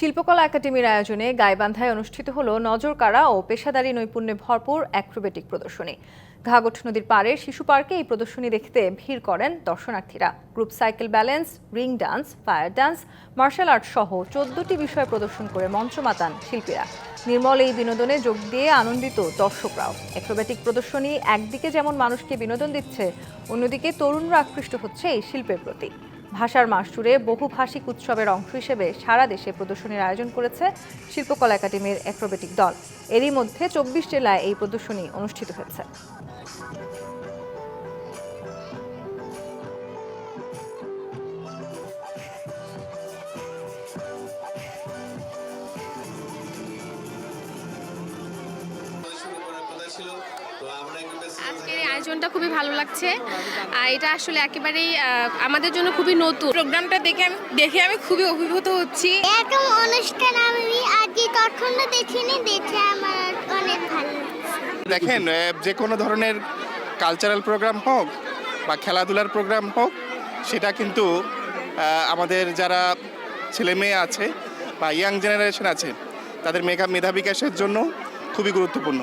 শিল্পকলা একাডেমির আয়োজনে গাইবান্ধায় অনুষ্ঠিত হলো নজরকাড়া ও পেশাদারী নৈপুণ্যে ভরপুর অ্যাক্রোবেটিক প্রদর্শনী। ঘাঘট নদীর পাড়ে শিশু পার্কে এই প্রদর্শনী দেখতে ভিড় করেন দর্শনার্থীরা। Group cycle balance, ring dance, fire dance, martial art সহ 14টি বিষয় প্রদর্শন করে মঞ্চ মাতান শিল্পীরা। নির্মল এই বিনোদনে যোগ দিয়ে আনন্দিত দর্শকরাও। অ্যাক্রোবেটিক প্রদর্শনী একদিকে যেমন মানুষকে বিনোদন দিচ্ছে, অন্যদিকে তরুণরা আকৃষ্ট হচ্ছে এই শিল্পের প্রতি। ভাষার মাস জুড়ে বহুভাষিক উৎসবের অংশ হিসেবে সারা দেশে প্রদর্শনীর আয়োজন করেছে শিল্পকলা একাডেমির অ্যাক্রোবেটিক দল। এরই মধ্যে 24 জেলায় এই প্রদর্শনী অনুষ্ঠিত হয়েছে। আজকের এই আয়োজনটা খুবই ভালো লাগছে। এটা আসলে একেবারেই আমাদের জন্য খুবই নতুন। প্রোগ্রামটা দেখে আমি খুবই অভিভূত হচ্ছি। এরকম অনুষ্ঠান আমি আগে কখনো দেখিনি, দেখে আমার অনেক ভালো লাগছে। দেখেন, যে কোনো ধরনের কালচারাল প্রোগ্রাম হোক বা খেলাধুলার প্রোগ্রাম হোক, সেটা কিন্তু আমাদের যারা ছেলে মেয়ে আছে বা ইয়াং জেনারেশন আছে তাদের মেধা বিকাশের জন্য খুবই গুরুত্বপূর্ণ।